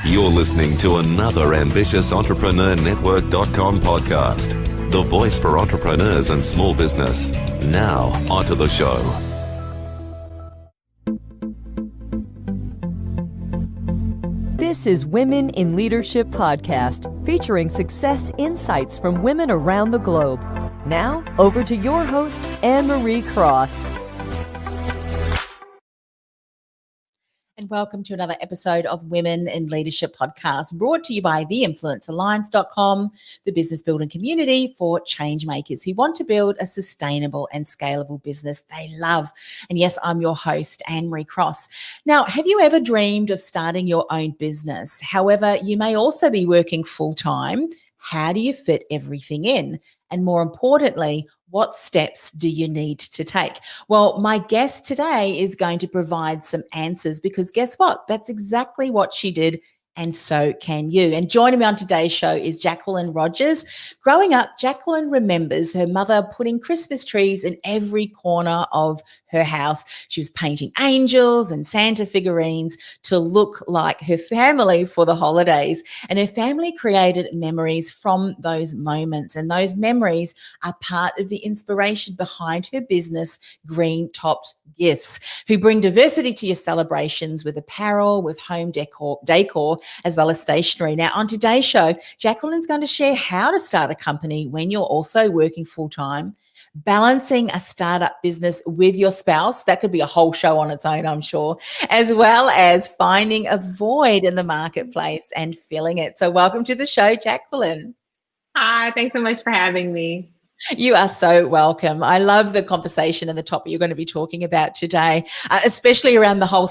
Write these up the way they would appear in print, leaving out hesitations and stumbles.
You're listening to another ambitious entrepreneurnetwork.com podcast, the voice for entrepreneurs and small business. Now, onto the show. This is Women in Leadership Podcast, featuring success insights from women around the globe. Now, over to your host, Anne-Marie Cross. And welcome to another episode of Women in Leadership Podcast, brought to you by theinfluencealliance.com, the business building community for change makers who want to build a sustainable and scalable business they love. And yes, I'm your host, Anne-Marie Cross. Now, have you ever dreamed of starting your own business? However, you may also be working full-time. How do you fit everything in? And more importantly, what steps do you need to take? Well, my guest today is going to provide some answers, because guess what? That's exactly what she did. And so can you. And joining me on today's show is Jacquelyn Rodgers. Growing up, Jacquelyn remembers her mother putting Christmas trees in every corner of her house. She was painting angels and Santa figurines to look like her family for the holidays. And her family created memories from those moments. And those memories are part of the inspiration behind her business, Greentop Gifts, who bring diversity to your celebrations with apparel, with home decor, as well as stationery. Now, on today's show, Jacquelyn's going to share how to start a company when you're also working full-time, balancing a startup business with your spouse. That could be a whole show on its own, I'm sure, as well as finding a void in the marketplace and filling it. So welcome to the show, Jacquelyn. Hi, thanks so much for having me. You are so welcome. I love the conversation and the topic you're going to be talking about today, especially around the whole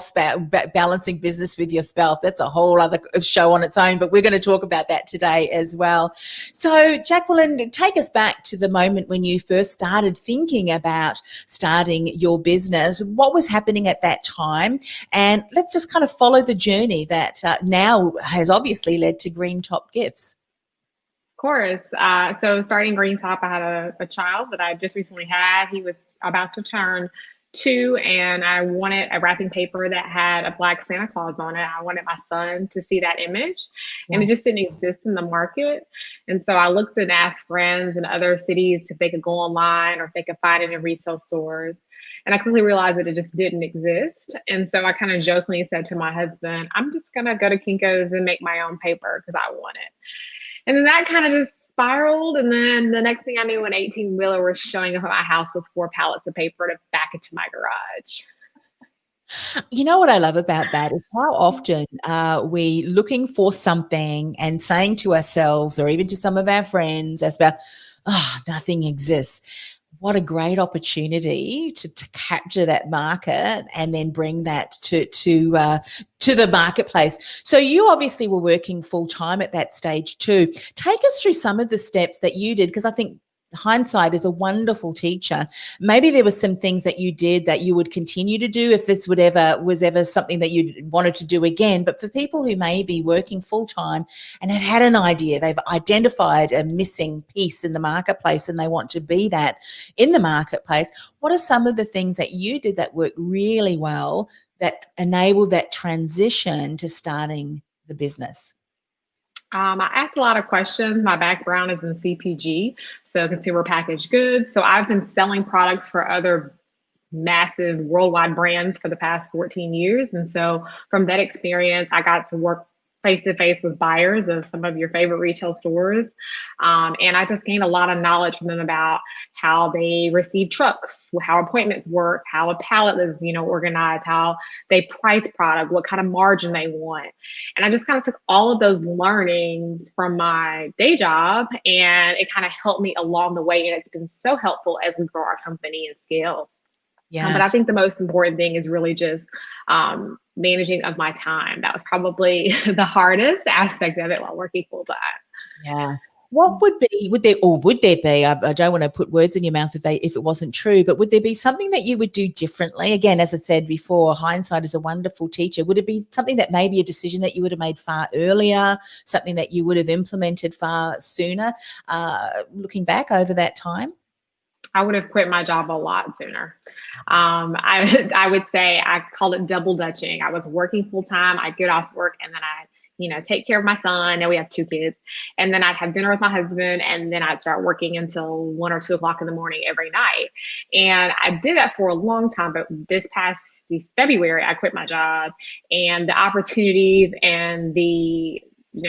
balancing business with your spouse. That's a whole other show on its own, but we're going to talk about that today as well. So, Jacquelyn, take us back to the moment when you first started thinking about starting your business. What was happening at that time? And let's just kind of follow the journey that now has obviously led to Greentop Gifts. Of course. So starting Greentop, I had a child that I just recently had. He was about to turn 2, and I wanted a wrapping paper that had a black Santa Claus on it. I wanted my son to see that image, and it just didn't exist in the market. And so I looked and asked friends in other cities if they could go online or if they could find it in retail stores. And I quickly realized that it just didn't exist. And so I kind of jokingly said to my husband, I'm just going to go to Kinko's and make my own paper because I want it. And then that kind of just spiraled. And then the next thing I knew, an 18-wheeler was showing up at my house with 4 pallets of paper to back into my garage. You know what I love about that is how often we looking for something and saying to ourselves, or even to some of our friends, as about, nothing exists. What a great opportunity to capture that market and then bring that to the marketplace. So you obviously were working full time at that stage too. Take us through some of the steps that you did, because I think hindsight is a wonderful teacher. Maybe there were some things that you did that you would continue to do if this was ever something that you wanted to do again. But for people who may be working full time and have had an idea, they've identified a missing piece in the marketplace and they want to be that in the marketplace, what are some of the things that you did that worked really well that enabled that transition to starting the business? I asked a lot of questions. My background is in CPG, so consumer packaged goods. So I've been selling products for other massive worldwide brands for the past 14 years. And so from that experience, I got to work face to face with buyers of some of your favorite retail stores. And I just gained a lot of knowledge from them about how they receive trucks, how appointments work, how a pallet is, organized, how they price product, what kind of margin they want. And I just kind of took all of those learnings from my day job, and it kind of helped me along the way. And it's been so helpful as we grow our company and scale. Yeah. But I think the most important thing is really just managing of my time. That was probably the hardest aspect of it while working full time. Yeah. What would there be, I don't want to put words in your mouth if it wasn't true, but would there be something that you would do differently? Again, as I said before, hindsight is a wonderful teacher. Would it be something that maybe a decision that you would have made far earlier, something that you would have implemented far sooner, looking back over that time? I would have quit my job a lot sooner. I would say I called it double dutching. I was working full time. I'd get off work and then I'd take care of my son. Now we have 2 kids. And then I'd have dinner with my husband, and then I'd start working until 1 or 2 o'clock in the morning every night. And I did that for a long time. But this February, I quit my job, and the opportunities and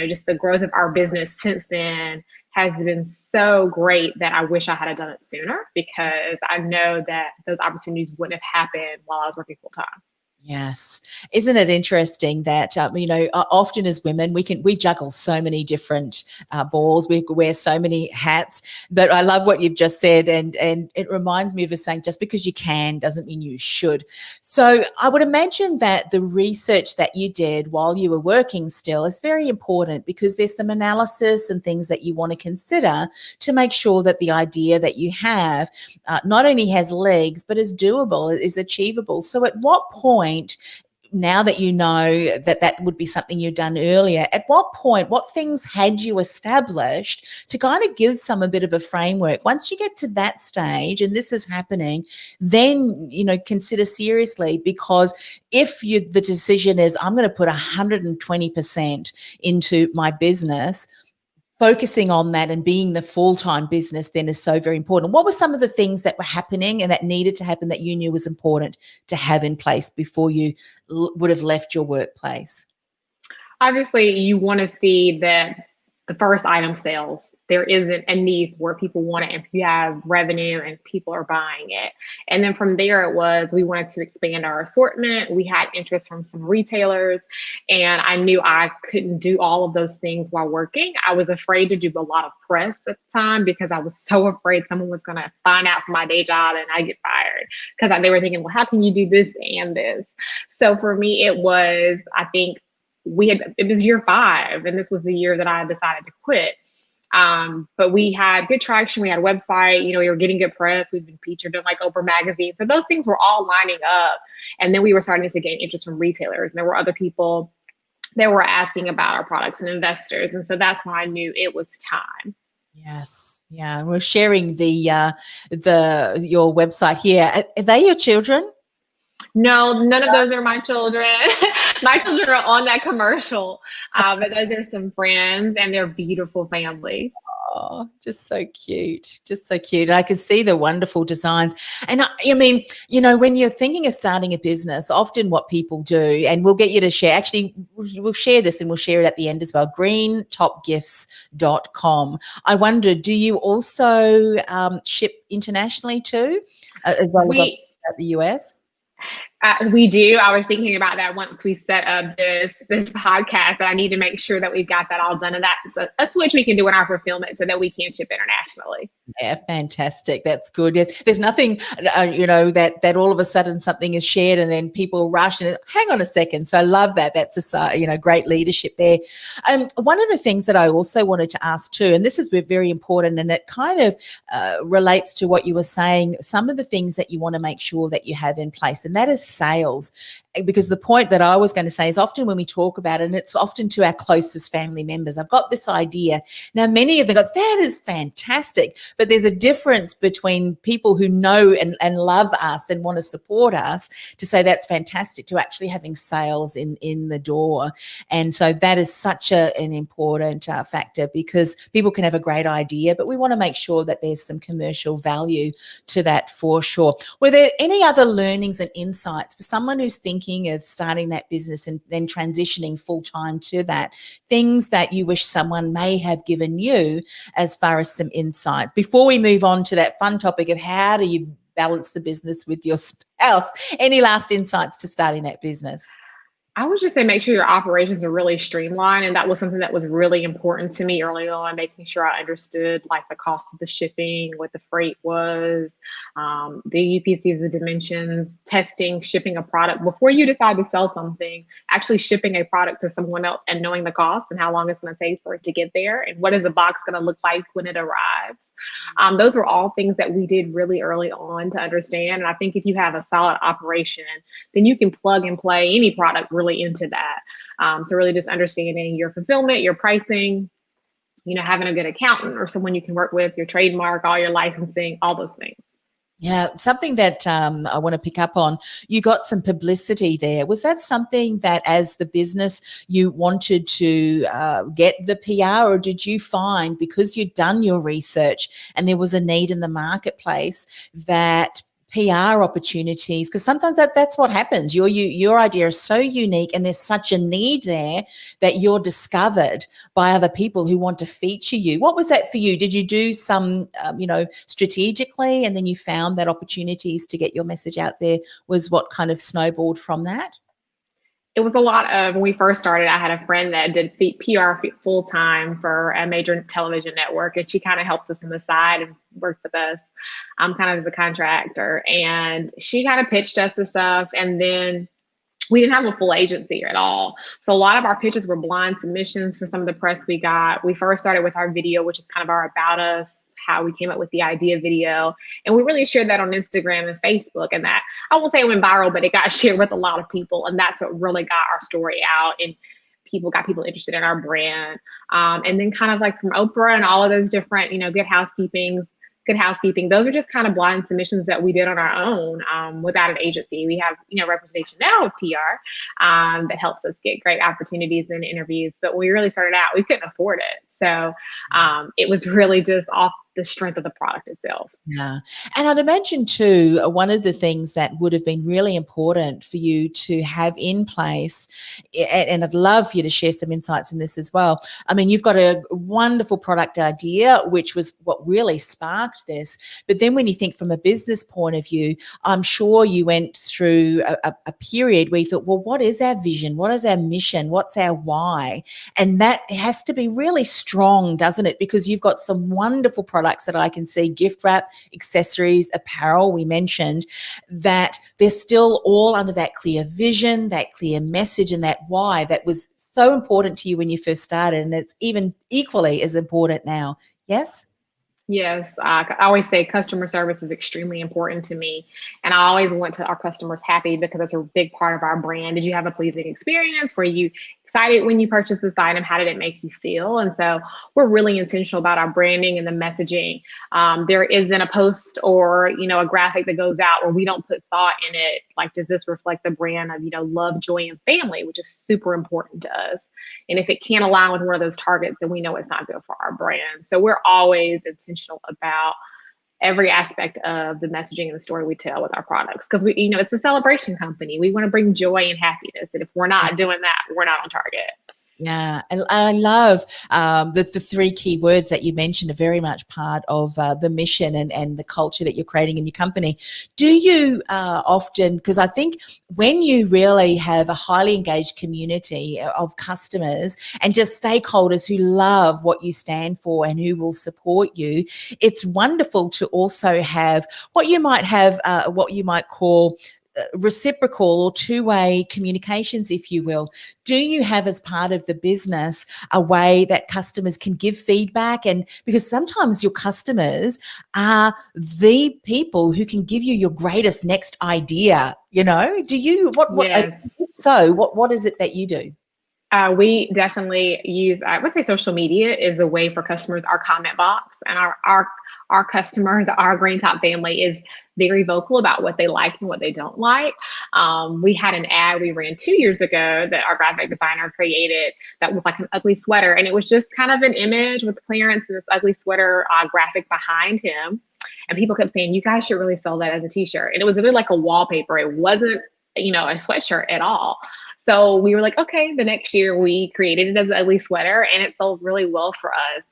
just the growth of our business since then has been so great that I wish I had done it sooner, because I know that those opportunities wouldn't have happened while I was working full time. Yes. Isn't it interesting that, often as women, we juggle so many different balls. We wear so many hats, but I love what you've just said. And it reminds me of a saying, just because you can doesn't mean you should. So I would imagine that the research that you did while you were working still is very important, because there's some analysis and things that you want to consider to make sure that the idea that you have not only has legs, but is doable, is achievable. So at what point, now that you know that would be something you'd done earlier, at what point, what things had you established to kind of give a bit of a framework? Once you get to that stage and this is happening, then, consider seriously, because if the decision is, I'm going to put 120% into my business, focusing on that and being the full-time business then is so very important. What were some of the things that were happening and that needed to happen that you knew was important to have in place before you would have left your workplace? Obviously, you want to see that the first item sells. There isn't a need where people want it, if you have revenue and people are buying it. And then from there, we wanted to expand our assortment. We had interest from some retailers, and I knew I couldn't do all of those things while working. I was afraid to do a lot of press at the time, because I was so afraid someone was going to find out from my day job and I get fired, because they were thinking, well, how can you do this and this? So for me, it was, I think, it was year 5, and this was the year that I decided to quit. But we had good traction. We had a website, we were getting good press. We've been featured in Oprah magazine. So those things were all lining up. And then we were starting to gain interest from retailers. And there were other people that were asking about our products, and investors. And so that's when I knew it was time. Yes. Yeah. And we're sharing your website here. Are they your children? No, none of those are my children. My children are on that commercial, but those are some friends, and they're beautiful family. Oh, just so cute. Just so cute. And I can see the wonderful designs. And I mean, when you're thinking of starting a business, often what people do, and we'll get you to share, actually, we'll share this and we'll share it at the end as well, greentopgifts.com. I wonder, do you also ship internationally too, as well as the US? We do. I was thinking about that once we set up this podcast, that I need to make sure that we've got that all done, and that's a switch we can do in our fulfillment so that we can ship internationally. Yeah, fantastic. That's good. There's nothing, that all of a sudden something is shared and then people rush and hang on a second. So I love that. That's great leadership there. One of the things that I also wanted to ask too, and this is very important, and it kind of relates to what you were saying, some of the things that you want to make sure that you have in place, and that is sales. Because the point that I was going to say is, often when we talk about it, and it's often to our closest family members, I've got this idea. Now, many of them go, that is fantastic. But there's a difference between people who know and love us and want to support us to say that's fantastic, to actually having sales in the door. And so that is such an important factor, because people can have a great idea, but we want to make sure that there's some commercial value to that for sure. Were there any other learnings and insights for someone who's thinking of starting that business and then transitioning full-time to that, things that you wish someone may have given you as far as some insight before we move on to that fun topic of how do you balance the business with your spouse? Any last insights to starting that business? I would just say make sure your operations are really streamlined. And that was something that was really important to me early on, making sure I understood the cost of the shipping, what the freight was, the UPCs, the dimensions, testing, shipping a product. Before you decide to sell something, actually shipping a product to someone else and knowing the cost and how long it's going to take for it to get there, and what is the box going to look like when it arrives. Those were all things that we did really early on to understand. And I think if you have a solid operation, then you can plug and play any product really into that. So really just understanding your fulfillment, your pricing, having a good accountant or someone you can work with, your trademark, all your licensing, all those things. Yeah, something that I want to pick up on, you got some publicity there. Was that something that as the business you wanted to get the PR, or did you find because you'd done your research and there was a need in the marketplace that PR opportunities, because sometimes that's what happens. Your idea is so unique and there's such a need there that you're discovered by other people who want to feature you. What was that for you? Did you do some, strategically, and then you found that opportunities to get your message out there was what kind of snowballed from that? It was a lot of, when we first started, I had a friend that did PR full time for a major television network, and she kind of helped us on the side and worked with us kind of as a contractor. And she kind of pitched us the stuff, and then we didn't have a full agency at all. So a lot of our pitches were blind submissions for some of the press we got. We first started with our video, which is kind of our about us, how we came up with the idea video. And we really shared that on Instagram and Facebook. And that, I won't say it went viral, but it got shared with a lot of people. And that's what really got our story out. And got people interested in our brand. And then kind of like from Oprah and all of those different, Good Housekeeping. Those are just kind of blind submissions that we did on our own without an agency. We have, representation now with PR that helps us get great opportunities and interviews. But when we really started out, we couldn't afford it. So it was really just off the strength of the product itself. Yeah. And I'd imagine too, one of the things that would have been really important for you to have in place, and I'd love for you to share some insights in this as well. I mean, you've got a wonderful product idea, which was what really sparked this. But then when you think from a business point of view, I'm sure you went through a period where you thought, well, what is our vision? What is our mission? What's our why? And that has to be really strong, doesn't it? Because you've got some wonderful products that I can see, gift wrap, accessories, apparel, we mentioned, that they're still all under that clear vision, that clear message, and that why that was so important to you when you first started. And it's even equally as important now. Yes? Yes, I always say customer service is extremely important to me. And I always want to our customers happy because that's a big part of our brand. Did you have a pleasing experience? Were you excited when you purchased this item? How did it make you feel? And so we're really intentional about our branding and the messaging. There isn't a post or, a graphic that goes out where we don't put thought in it. Like, does this reflect the brand of, love, joy, and family, which is super important to us. And if it can't align with one of those targets, then we know it's not good for our brand. So we're always intentional about every aspect of the messaging and the story we tell with our products. Because it's a celebration company. We want to bring joy and happiness. And if we're not doing that, we're not on target. Yeah, and I love the three key words that you mentioned are very much part of the mission and the culture that you're creating in your company. Do you often, because I think when you really have a highly engaged community of customers and just stakeholders who love what you stand for and who will support you, it's wonderful to also have what you might call reciprocal or two-way communications, if you will. Do you have, as part of the business, a way that customers can give feedback? And because sometimes your customers are the people who can give you your greatest next idea, do you, Yes. what is it that you do? We definitely use, I would say social media is a way for customers, our comment box, and our customers, our Greentop family is very vocal about what they like and what they don't like. We had an ad we ran 2 years ago that our graphic designer created that was like an ugly sweater. And it was just kind of an image with Clarence and this ugly sweater graphic behind him. And people kept saying, you guys should really sell that as a t-shirt. And it was really like a wallpaper. It wasn't, a sweatshirt at all. So we were like, okay, the next year we created it as an ugly sweater and it sold really well for us.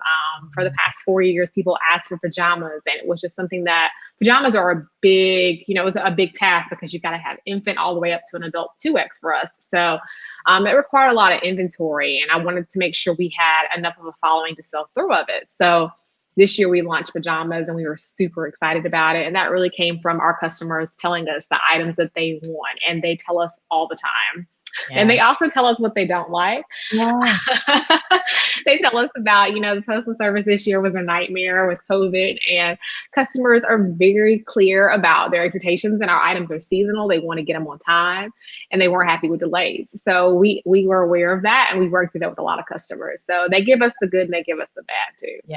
For the past 4 years, people asked for pajamas, and it was just something that pajamas are a big, it was a big task because you got to have infant all the way up to an adult 2X for us. So it required a lot of inventory, and I wanted to make sure we had enough of a following to sell through of it. So this year we launched pajamas and we were super excited about it. And that really came from our customers telling us the items that they want, and they tell us all the time. Yeah. And they also tell us what they don't like. Yeah. They tell us about, the postal service this year was a nightmare with COVID, and customers are very clear about their expectations, and our items are seasonal. They want to get them on time, and they weren't happy with delays. So we were aware of that, and we worked through that with a lot of customers. So they give us the good and they give us the bad too. Yeah.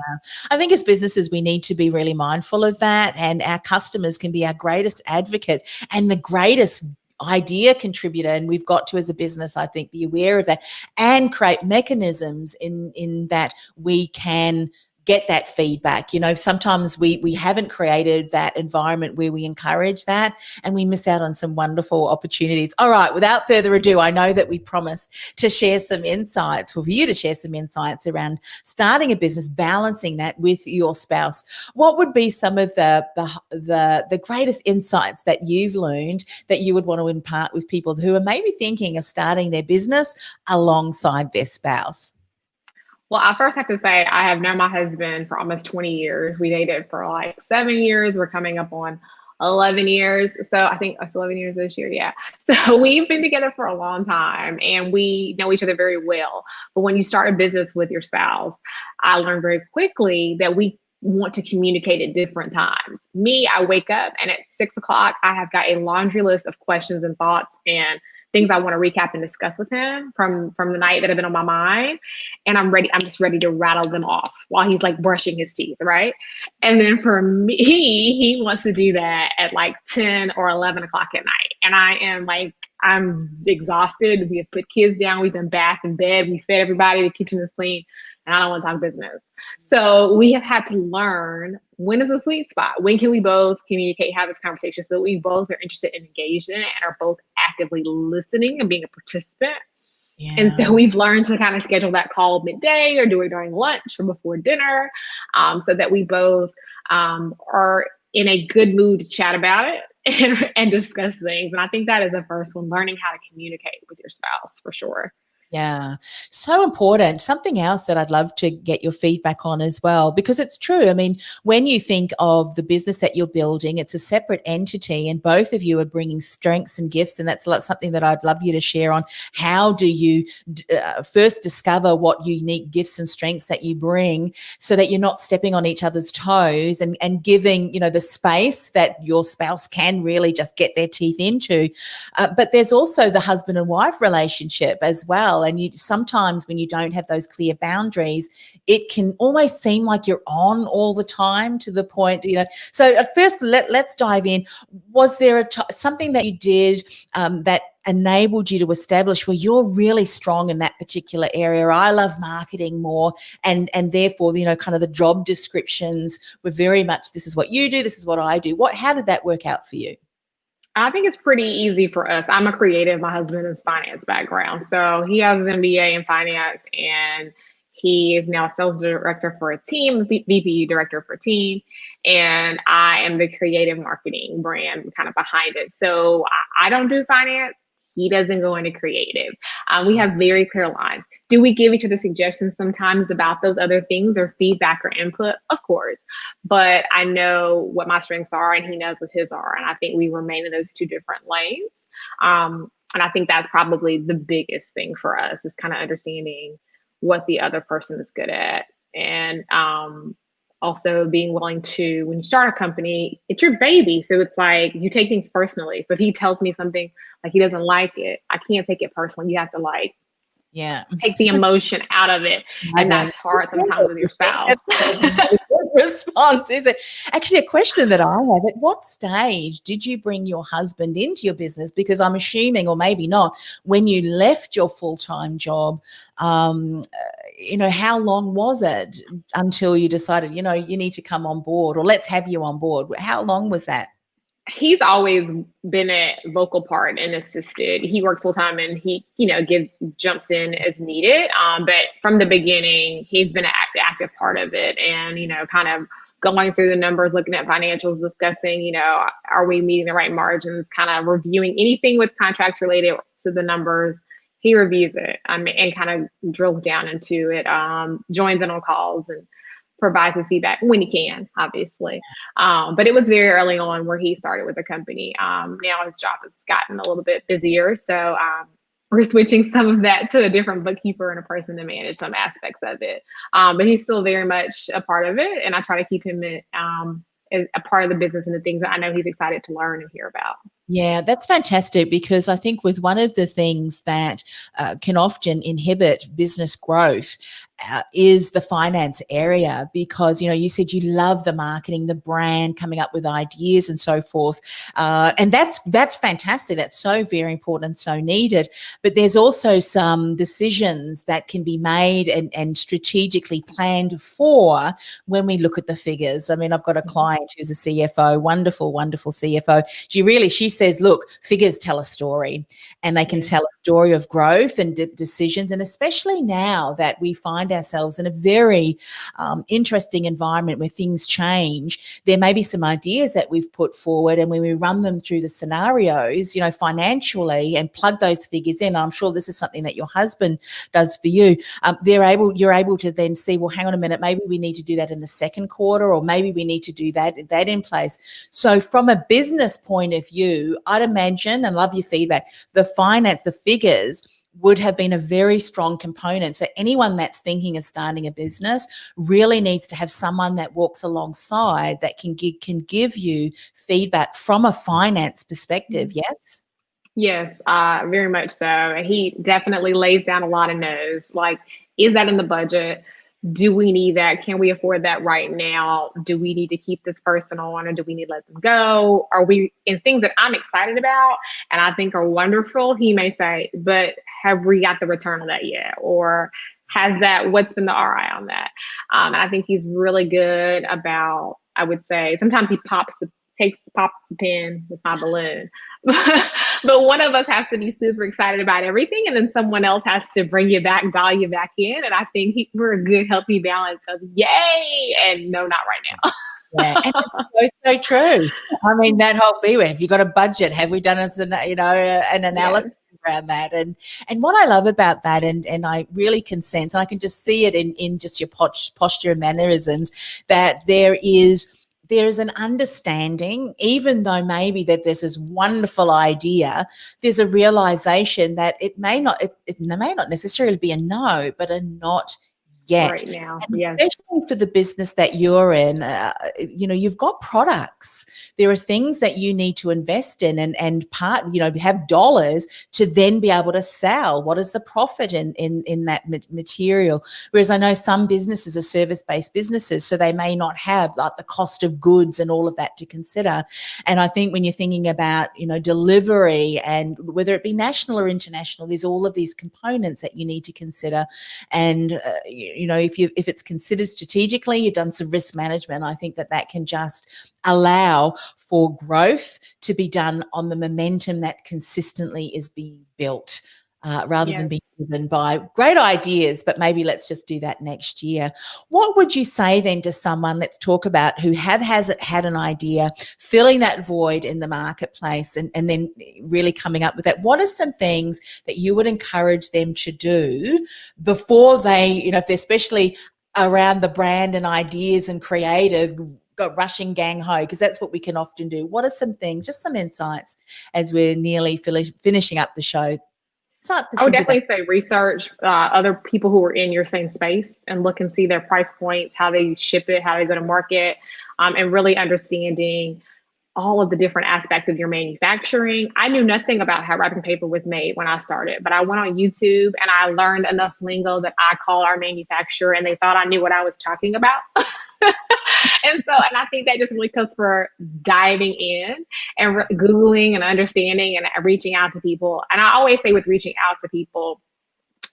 I think as businesses, we need to be really mindful of that, and our customers can be our greatest advocates and the greatest idea contributor, and we've got to, as a business, I think, be aware of that and create mechanisms in that we can get that feedback. You know, sometimes we haven't created that environment where we encourage that, and we miss out on some wonderful opportunities. All right, without further ado, I know that we promised to share some insights, for you to share some insights around starting a business, balancing that with your spouse. What would be some of the greatest insights that you've learned that you would want to impart with people who are maybe thinking of starting their business alongside their spouse? Well, I first have to say I have known my husband for almost 20 years. We dated for like 7 years. We're coming up on 11 years. So I think it's 11 years this year. Yeah. So we've been together for a long time and we know each other very well. But when you start a business with your spouse, I learned very quickly that we want to communicate at different times. Me, I wake up and at 6 o'clock, I have got a laundry list of questions and thoughts and things I want to recap and discuss with him from the night that have been on my mind. And I'm just ready to rattle them off while he's like brushing his teeth, right? And then for me, he wants to do that at like 10 or 11 o'clock at night. And I'm exhausted. We have put kids down. We've been back in bed. We fed everybody. The kitchen is clean. And I don't want to talk business. So we have had to learn, when is the sweet spot? When can we both communicate, have this conversation so that we both are interested and engaged in it and are both actively listening and being a participant? Yeah. And so we've learned to kind of schedule that call midday or do it during lunch or before dinner, so that we both are in a good mood to chat about it and discuss things. And I think that is the first one, learning how to communicate with your spouse, for sure. Yeah, so important. Something else that I'd love to get your feedback on as well, because it's true. I mean, when you think of the business that you're building, it's a separate entity and both of you are bringing strengths and gifts. And that's something that I'd love you to share on. How do you first discover what unique gifts and strengths that you bring so that you're not stepping on each other's toes and giving, you know, the space that your spouse can really just get their teeth into. But there's also the husband and wife relationship as well. And you sometimes, when you don't have those clear boundaries, it can almost seem like you're on all the time, to the point, you know. So at first, let's dive in. Was there something that you did that enabled you to establish where you're really strong in that particular area? I love marketing more, and therefore, you know, kind of the job descriptions were very much, this is what you do, this is what I do. How did that work out for you? I think it's pretty easy for us. I'm a creative. My husband is finance background. So he has an MBA in finance and he is now a sales director for a team, VP director for a team. And I am the creative marketing brand kind of behind it. So I don't do finance. He doesn't go into creative. We have very clear lines. Do we give each other suggestions sometimes about those other things or feedback or input? Of course. But I know what my strengths are and he knows what his are. And I think we remain in those two different lanes. And I think that's probably the biggest thing for us, is kind of understanding what the other person is good at. And also being willing to, when you start a company, it's your baby. So it's like, you take things personally. So if he tells me something like he doesn't like it, I can't take it personally. You have to take the emotion out of it. And that's hard sometimes with your spouse. Response, is it? Actually, a question that I have: at what stage did you bring your husband into your business? Because I'm assuming, or maybe not, when you left your full-time job, you know, how long was it until you decided, you know, you need to come on board, or let's have you on board? How long was that? He's always been a vocal part and assisted. He works full time and he, you know, jumps in as needed. But from the beginning, he's been an active part of it, and, you know, kind of going through the numbers, looking at financials, discussing, you know, are we meeting the right margins, kind of reviewing anything with contracts related to the numbers. He reviews it and kind of drills down into it, joins in on calls and provides his feedback when he can, obviously. But it was very early on where he started with the company. Now his job has gotten a little bit busier. So we're switching some of that to a different bookkeeper and a person to manage some aspects of it. But he's still very much a part of it. And I try to keep him as a part of the business and the things that I know he's excited to learn and hear about. Yeah, that's fantastic, because I think with one of the things that can often inhibit business growth is the finance area, because, you said you love the marketing, the brand, coming up with ideas and so forth. And that's fantastic. That's so very important and so needed. But there's also some decisions that can be made and strategically planned for when we look at the figures. I mean, I've got a client who's a CFO, wonderful, wonderful CFO. She says, look, figures tell a story, and they can tell a story of growth and decisions. And especially now that we find ourselves in a very interesting environment where things change, there may be some ideas that we've put forward, and when we run them through the scenarios, financially, and plug those figures in, I'm sure this is something that your husband does for you, you're able to then see, well, hang on a minute, maybe we need to do that in the second quarter, or maybe we need to do that in place. So from a business point of view, I'd imagine, and love your feedback, the figures would have been a very strong component. So anyone that's thinking of starting a business really needs to have someone that walks alongside that can give you feedback from a finance perspective. Yes? Yes, very much so. He definitely lays down a lot of no's. Like, is that in the budget? Do we need that? Can we afford that right now? Do we need to keep this person on, or do we need to let them go? Are we in things that I'm excited about and I think are wonderful? He may say, but have we got the return on that yet? Or what's been the ROI on that? I think he's really good about, I would say, sometimes he pops the pen with my balloon. But one of us has to be super excited about everything, and then someone else has to dial you back in. And I think we're a good, healthy balance of yay and no, not right now. Yeah, and it's so true. I mean, that whole beware. Have you got a budget? Have we done an analysis around that? And what I love about that, and I really can sense, and I can just see it in just your posture and mannerisms, that there is an understanding, even though maybe that there's this wonderful idea, there's a realization that it may not necessarily be a no, but a not yet. Right now, yes. Especially for the business that you're in, you've got products. There are things that you need to invest in and have dollars to then be able to sell. What is the profit in that material? Whereas I know some businesses are service-based businesses, so they may not have like the cost of goods and all of that to consider. And I think when you're thinking about, delivery, and whether it be national or international, there's all of these components that you need to consider. And if it's considered strategically, you've done some risk management, I think that can just allow for growth to be done on the momentum that consistently is being built, rather than being driven by great ideas, but maybe let's just do that next year. What would you say then to someone, let's talk about, who has had an idea, filling that void in the marketplace, and then really coming up with that? What are some things that you would encourage them to do before they, if they're especially around the brand and ideas and creative, got rushing gang ho, because that's what we can often do? What are some things, just some insights as we're nearly finishing up the show? I would definitely say research other people who are in your same space and look and see their price points, how they ship it, how they go to market, and really understanding all of the different aspects of your manufacturing. I knew nothing about how wrapping paper was made when I started, but I went on YouTube and I learned enough lingo that I call our manufacturer, and they thought I knew what I was talking about. And I think that just really comes for diving in and Googling and understanding and reaching out to people. And I always say with reaching out to people,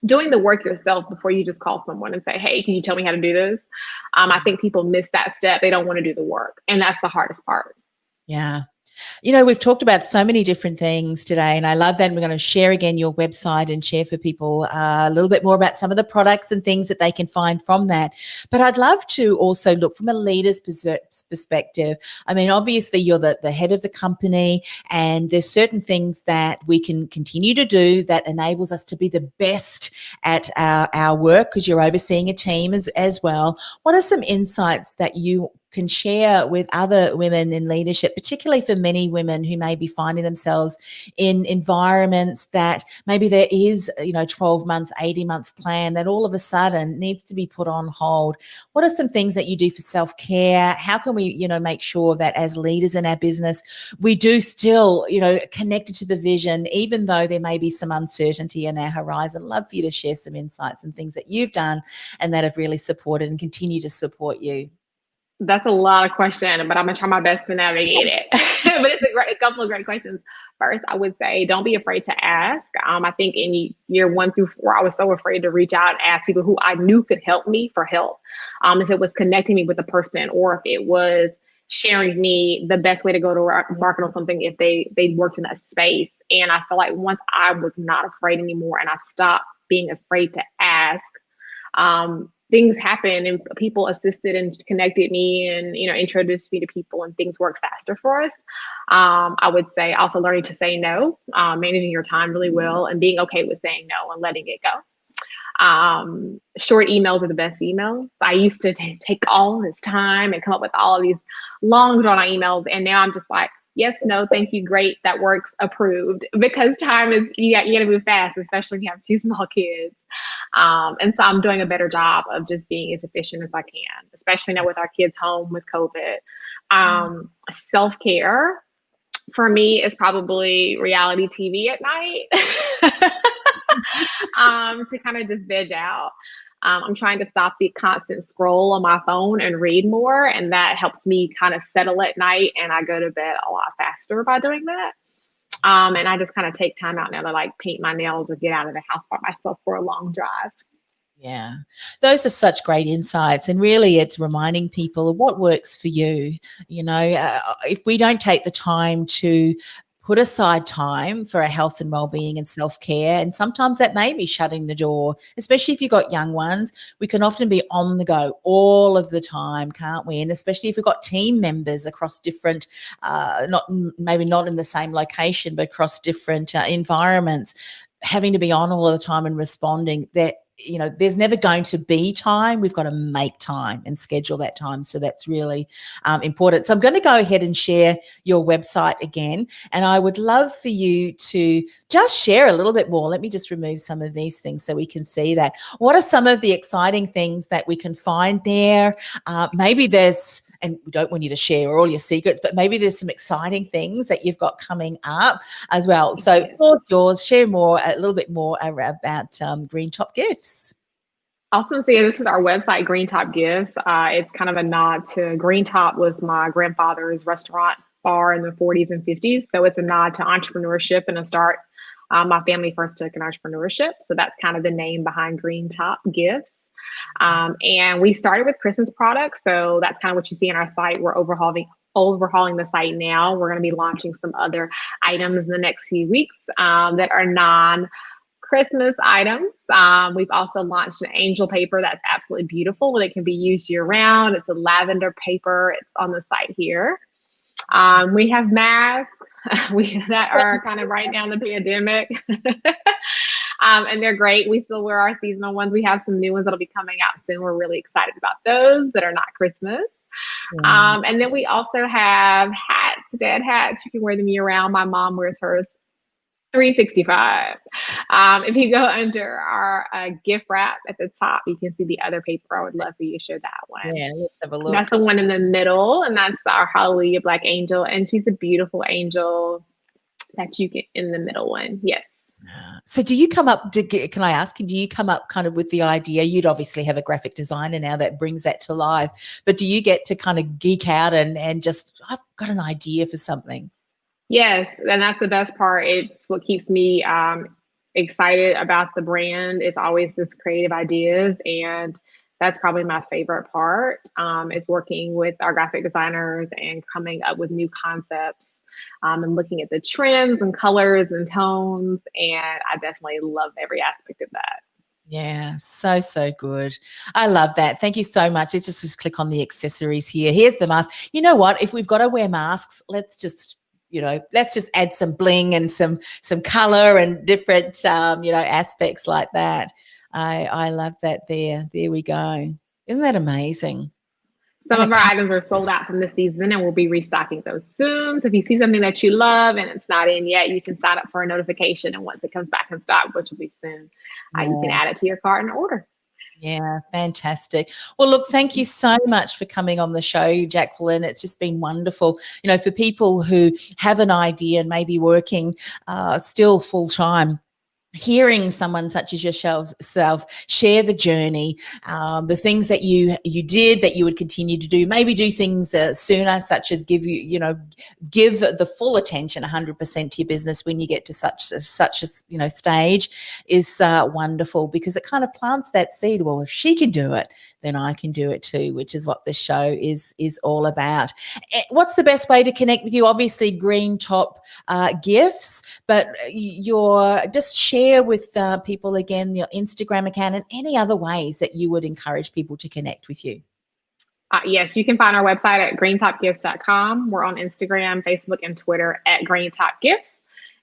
doing the work yourself before you just call someone and say, hey, can you tell me how to do this? I think people miss that step. They don't want to do the work. And that's the hardest part. Yeah. We've talked about so many different things today, and I love that. And we're going to share again your website and share for people a little bit more about some of the products and things that they can find from that. But I'd love to also look from a leader's perspective. I mean, obviously you're the head of the company, and there's certain things that we can continue to do that enables us to be the best at our work, because you're overseeing a team as well. What are some insights that you can share with other women in leadership, particularly for many women who may be finding themselves in environments that maybe there is, 12 months, 18-month plan that all of a sudden needs to be put on hold. What are some things that you do for self-care? How can we, make sure that as leaders in our business, we do still, connected to the vision, even though there may be some uncertainty in our horizon? Love for you to share some insights and things that you've done and that have really supported and continue to support you. That's a lot of questions, but I'm gonna try my best to navigate it. But it's a couple of great questions. First, I would say don't be afraid to ask. I think in year 1 through 4, I was so afraid to reach out and ask people who I knew could help me for help. If it was connecting me with a person, or if it was sharing me the best way to go to market on something if they worked in that space. And I feel like once I was not afraid anymore and I stopped being afraid to ask, things happened and people assisted and connected me and, introduced me to people, and things worked faster for us. I would say also learning to say no, managing your time really well, and being okay with saying no and letting it go. Short emails are the best emails. I used to take all this time and come up with all of these long drawn out emails. And now I'm just like, yes, no, thank you, great, that works, approved. Because time is, you got to move fast, especially when you have 2 small kids. And so I'm doing a better job of just being as efficient as I can, especially now with our kids home with COVID. Self-care for me is probably reality TV at night. To kind of just veg out. I'm trying to stop the constant scroll on my phone and read more. And that helps me kind of settle at night. And I go to bed a lot faster by doing that. And I just kind of take time out now to like paint my nails or get out of the house by myself for a long drive. Yeah, those are such great insights. And really it's reminding people of what works for you. If we don't take the time to put aside time for our health and well-being and self-care, and sometimes that may be shutting the door, especially if you've got young ones. We can often be on the go all of the time, can't we? And especially if we've got team members across different, maybe not in the same location, but across different environments, having to be on all of the time and responding, that there's never going to be time. We've got to make time and schedule that time. So that's really important. So I'm going to go ahead and share your website again. And I would love for you to just share a little bit more. Let me just remove some of these things so we can see that. What are some of the exciting things that we can find there? Maybe there's, and we don't want you to share all your secrets, but maybe there's some exciting things that you've got coming up as well. So floor's yours. Share more, a little bit more about Greentop Gifts. Awesome. So this is our website, Greentop Gifts. It's kind of a nod to Greentop was my grandfather's restaurant bar in the 40s and 50s. So it's a nod to entrepreneurship and a start. My family first took in entrepreneurship. So that's kind of the name behind Greentop Gifts. And we started with Christmas products. So that's kind of what you see on our site. We're overhauling the site now. We're going to be launching some other items in the next few weeks that are non-Christmas items. We've also launched an angel paper that's absolutely beautiful and it can be used year round. It's a lavender paper. It's on the site here. We have masks that are kind of right now in the pandemic. And they're great. We still wear our seasonal ones. We have some new ones that'll be coming out soon. We're really excited about those that are not Christmas. And then we also have hats, dad hats. You can wear them year round. My mom wears hers 365. If you go under our gift wrap at the top, you can see the other paper. I would love for you to show that one. Yeah, let's have a look. That's the one in the middle, and that's our Hallelujah Black Angel. And she's a beautiful angel that you get in the middle one. Yes. So do you come up, can I ask, do you come up kind of with the idea? You'd obviously have a graphic designer now that brings that to life, but do you get to kind of geek out and just, I've got an idea for something? Yes, and that's the best part. It's what keeps me excited about the brand. It's always this creative ideas, and that's probably my favorite part. Is working with our graphic designers and coming up with new concepts and looking at the trends and colors and tones. And I definitely love every aspect of that. Yeah, so good. I love that. Thank you so much. Let's just click on the accessories here. Here's the mask. You know what? If we've got to wear masks, let's just add some bling and some color and different, aspects like that. I love that there. There we go. Isn't that amazing? Some of our items are sold out from this season, and we'll be restocking those soon. So if you see something that you love and it's not in yet, you can sign up for a notification. And once it comes back in stock, which will be soon, you can add it to your cart and order. Yeah, fantastic. Well, look, thank you so much for coming on the show, Jacqueline. It's just been wonderful. You know, for people who have an idea and maybe working still full time, hearing someone such as yourself share the journey, the things that you did that you would continue to do, maybe do things sooner, such as give the full attention 100% to your business when you get to such a stage is wonderful, because it kind of plants that seed. Well, if she can do it, then I can do it too, which is what this show is all about. What's the best way to connect with you? Obviously, Greentop Gifts, but just share with people again your Instagram account and any other ways that you would encourage people to connect with you. Yes, you can find our website at greentopgifts.com. We're on Instagram, Facebook, and Twitter at Greentop Gifts.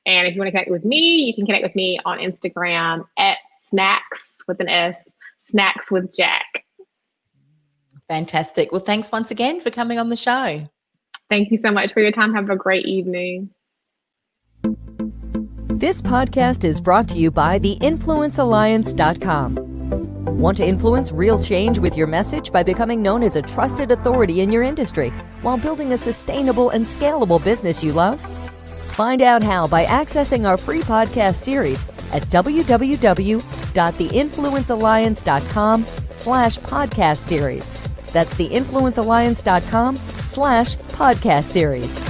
And if you want to connect with me, you can connect with me on Instagram at snacks with an S, snacks with Jack. Fantastic. Well, thanks once again for coming on the show. Thank you so much for your time. Have a great evening. This podcast is brought to you by theinfluencealliance.com. Want to influence real change with your message by becoming known as a trusted authority in your industry while building a sustainable and scalable business you love? Find out how by accessing our free podcast series at www.theinfluencealliance.com/podcast series. That's theinfluencealliance.com/podcast series.